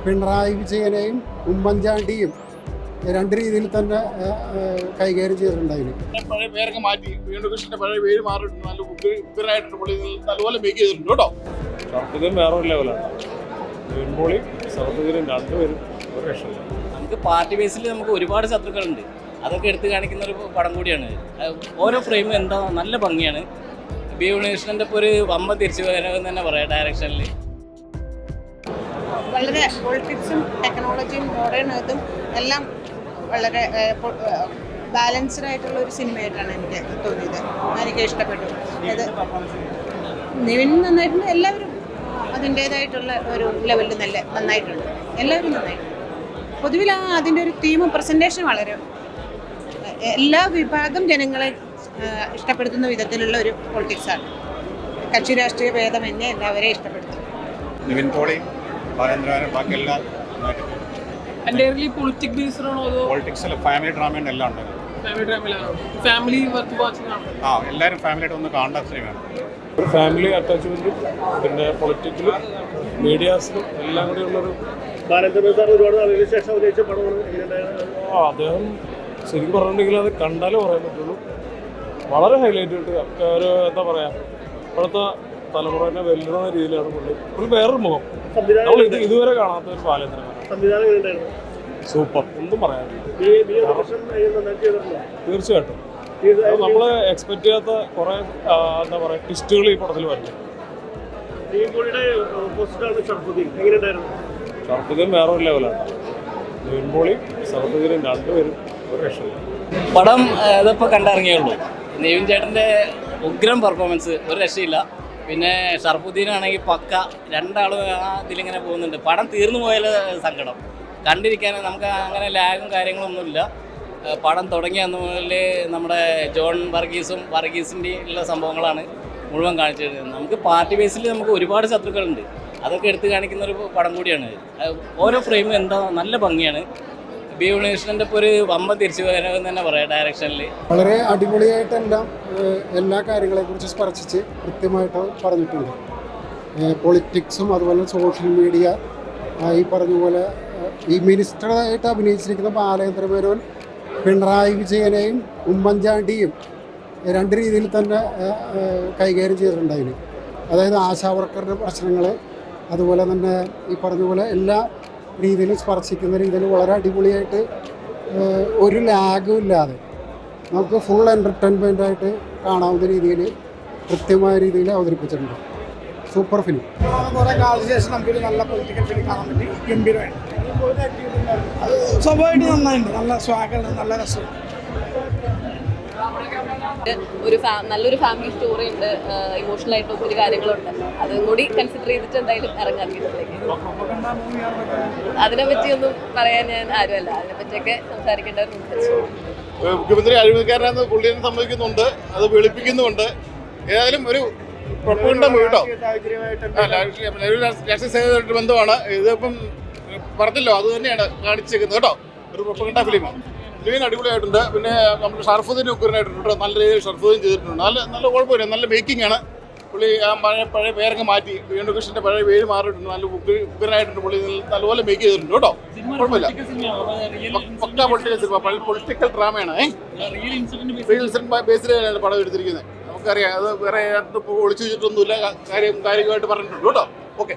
പിണറായി വിജയനെയും ഉമ്മൻചാണ്ടിയും രണ്ട് രീതിയിൽ തന്നെ കൈകാര്യം ചെയ്തിട്ടുണ്ടായിരുന്നു. പഴയ പേരൊക്കെ മാറ്റി വീണ്ടും കൃഷ്ണന്റെ പഴയ പേര് മാറിയിട്ടുണ്ട്. നല്ല ഉഗ്രനായിട്ടുണ്ട്. പുള്ളി നല്ലപോലെ മേക്ക് ചെയ്തിട്ടുണ്ട് കേട്ടോ. സർട്ടിഫിക്കറ്റ് വേറെ ഒരു ലെവലാണ്. വീൺപൊളി സർട്ടിഫിക്കറ്റും രണ്ടുപേരും ഒരു രക്ഷയില്ല. നമുക്ക് പാർട്ടി ബേസിൽ നമുക്ക് ഒരുപാട് ശത്രുക്കളുണ്ട്. അതൊക്കെ എടുത്ത് കാണിക്കുന്ന ഒരു പടം കൂടിയാണ്. ഓരോ ഫ്രെയിമും എന്താ നല്ല ഭംഗിയാണ്. ബി ഉണ്ണികൃഷ്ണൻ്റെ ഇപ്പോൾ ഒരു വമ്പ തിരിച്ചു വരവെന്ന് തന്നെ പറയാം. ഡയറക്ഷനിൽ വളരെ പൊളിറ്റിക്സും ടെക്നോളജിയും മോഡേൺ ഇതും എല്ലാം വളരെ ബാലൻസ്ഡ് ആയിട്ടുള്ള ഒരു സിനിമയായിട്ടാണ് എനിക്ക് തോന്നിയത്. എനിക്ക് ഇഷ്ടപ്പെട്ടു. അത് നിവിൻ നന്നായിട്ടുണ്ട്. എല്ലാവരും അതിൻ്റേതായിട്ടുള്ള ഒരു ലെവലിൽ നന്നായിട്ടുണ്ട്. എല്ലാവരും നന്നായിട്ടുണ്ട്. പൊതുവിൽ അതിൻ്റെ ഒരു തീമും പ്രസൻറ്റേഷൻ വളരെ എല്ലാ വിഭാഗം ജനങ്ങളെ ഇഷ്ടപ്പെടുത്തുന്ന വിധത്തിലുള്ള ഒരു പൊളിറ്റിക്സാണ്. കക്ഷി രാഷ്ട്രീയ ഭേദമന്യേ എല്ലാവരെയും ഇഷ്ടപ്പെടുത്തും. നിവിൻ പോളി, ബാലേന്ദ്രനും ബാക്കിയെല്ലാം പൊളിറ്റിക്സിൽ ഫാമിലി ഡ്രാമ എല്ലാം ഉണ്ട്. എല്ലാവരും ഫാമിലിയായിട്ട് ഒന്ന് കാണേണ്ട സിനിമയാണ്. ഒരു ഫാമിലി അറ്റാച്ച്മെന്റും പിന്നെ പൊളിറ്റിക്കലും മീഡിയാസിലും എല്ലാം കൂടി ഉള്ളൊരു അദ്ദേഹം ശരിക്കും പറഞ്ഞിട്ടുണ്ടെങ്കിൽ അത് കണ്ടാലേ പറയാൻ പറ്റുള്ളൂ. വളരെ ഹൈലൈറ്റ് ആയിട്ട് ഒരു എന്താ പറയാ ഇപ്പോഴത്തെ തലമുറനെ വെല്ലുന്ന രീതിയിലാണ് പുള്ളി വേറൊരു മുഖം. നമ്മൾ ഇതുവരെ കാണാത്ത ഒരു ബാലേന്ദ്രൻ. സൂപ്പർ, ഒന്നും പറയാനില്ല. തീർച്ചയായിട്ടും നമ്മൾ എക്സ്പെക്ട് ചെയ്യാത്ത കുറെ എന്താ പറയാ ട്വിസ്റ്റുകൾ ഈ പടത്തിൽ വരുന്നു. സർട്ടിഫിക്കറ്റും വേറെ ഒരു ലെവലാണ്. വീൺപൊളി സർട്ടിഫിക്കറ്റും രണ്ടുപേരും ഒരു രക്ഷയില്ല. പടം ഇതിപ്പോൾ കണ്ടിറങ്ങിയുള്ളൂ. നിവിൻ ചേട്ടൻ്റെ ഉഗ്രം പെർഫോമൻസ് ഒരു രക്ഷയില്ല. പിന്നെ ഷർഫുദ്ദീനാണെങ്കിൽ പക്ക, രണ്ടാളും ഇതിലിങ്ങനെ പോകുന്നുണ്ട്. പടം തീർന്നു പോയാൽ സങ്കടം. കണ്ടിരിക്കാൻ നമുക്ക് അങ്ങനെ ലാഗും കാര്യങ്ങളൊന്നുമില്ല. പടം തുടങ്ങിയ അന്ന് മുതൽ നമ്മുടെ ജോൺ വർഗീസിൻ്റെ ഉള്ള സംഭവങ്ങളാണ് മുഴുവൻ കാണിച്ചത്. നമുക്ക് പാർട്ടി ബേസിൽ നമുക്ക് ഒരുപാട് ശത്രുക്കളുണ്ട്. അതൊക്കെ എടുത്ത് കാണിക്കുന്ന ഒരു പടം കൂടിയാണ്. ഓരോ ഫ്രെയിമും എന്താ നല്ല ഭംഗിയാണ്. ബി ഉണ്ണികൃഷ്ണൻ്റെ ഇപ്പോൾ ഒരു വമ്പ തിരിച്ചു വരവെന്ന് തന്നെ പറയാം. ഡയറക്ഷനിൽ വളരെ അടിപൊളിയായിട്ടെല്ലാം എല്ലാ കാര്യങ്ങളെക്കുറിച്ച് സ്പർശിച്ച് കൃത്യമായിട്ട് പറഞ്ഞിട്ടുണ്ട്. പൊളിറ്റിക്സും അതുപോലെ സോഷ്യൽ മീഡിയ, ഈ പറഞ്ഞ പോലെ ഈ മിനിസ്റ്ററായിട്ട് അഭിനയിച്ചിരിക്കുന്ന ബാലേന്ദ്ര മേനോൻ പിണറായി വിജയനെയും ഉമ്മൻചാണ്ടിയും രണ്ട് രീതിയിൽ തന്നെ കൈകാര്യം ചെയ്തിട്ടുണ്ടായിരുന്നു. അതായത് ആശാവർക്കറുടെ പ്രശ്നങ്ങൾ, അതുപോലെ തന്നെ ഈ പറഞ്ഞ പോലെ എല്ലാ രീതിയിലും സ്പർശിക്കുന്ന രീതിയിൽ വളരെ അടിപൊളിയായിട്ട് ഒരു ലാഗും ഇല്ലാതെ നമുക്ക് ഫുൾ എൻ്റർടൈൻമെൻറ്റായിട്ട് കാണാവുന്ന രീതിയിൽ കൃത്യമായ രീതിയിൽ അവതരിപ്പിച്ചിട്ടുണ്ട്. Super film. കുറേ കാലത്തിന് ശേഷം നമുക്കൊരു നല്ല പൊളിറ്റിക്കൽ ഫിലിം കാണാൻ പറ്റി. ഗംഭീരമായിട്ട് അത് സ്വഭാവമായിട്ട് നന്നായിട്ടുണ്ട്. നല്ല സ്വാഗതം, നല്ല രസം. നല്ലൊരു ഫാമിലി സ്റ്റോറി ഉണ്ട്. ഇമോഷണൽ ആയിട്ട് ഒത്തിരി കാര്യങ്ങളുണ്ട്. അതും കൂടി കൺസിഡർ ചെയ്തിട്ട് എന്തായാലും ഇറങ്ങാൻ തിയേറ്ററിലേക്ക്. അതിനെപ്പറ്റിയൊന്നും പറയാൻ ഞാൻ ആരുമല്ല. അതിനെപ്പറ്റിയൊക്കെ സംസാരിക്കേണ്ടവരുണ്ട്. മുഖ്യമന്ത്രി അഴിമതിക്കാരനാണെന്ന് പുള്ളിയെ സമ്മതിക്കുന്നുണ്ട്, അത് വെളുപ്പിക്കുന്നുമുണ്ട്. ഏതായാലും ഒരു പ്രൊപ്പഗണ്ട കേട്ടോ. രാഷ്ട്രീയ സേവനമായിട്ട് ബന്ധമാണ്. ഇതിപ്പം പറഞ്ഞല്ലോ, അത് തന്നെയാണ് കാണിച്ചേക്കുന്നത് കേട്ടോ. ഒരു പ്രൊപ്പഗണ്ട ഫിലിമാണ്. ഫിലിം അടിപൊളിയായിട്ടുണ്ട്. പിന്നെ നമ്മുടെ ഷർഫുദ്ദീൻ ഉഗ്രനായിട്ടുണ്ട്. നല്ല രീതിയിൽ ഷർഫുദ്ദീൻ ചെയ്തിട്ടുണ്ട്. നല്ല കുഴപ്പമില്ല, നല്ല മേക്കിംഗ് ആണ്. പുള്ളി പഴയ പേരൊക്കെ മാറ്റി വീണ്ടും കൃഷ്ണന്റെ പഴയ പേര് മാറിയിട്ടുണ്ട്. നല്ല ഉഗ്രനായിട്ടുണ്ട്. പുള്ളി നല്ലപോലെ മേക്ക് ചെയ്തിട്ടുണ്ട് കേട്ടോ. കുഴപ്പമില്ല, പക്ക പൊളിറ്റിക്കൽ സിനിമ, പൊളിറ്റിക്കൽ ഡ്രാമയാണ്. റിയൽ ഇൻസിഡന്റ് ബേസിലാണ് പടം എടുത്തിരിക്കുന്നത്. നമുക്കറിയാം, അത് വേറെ ഒളിച്ചു വെച്ചിട്ടൊന്നുമില്ല. കാര്യമായിട്ട് പറഞ്ഞിട്ടുണ്ട് കേട്ടോ. ഓക്കെ.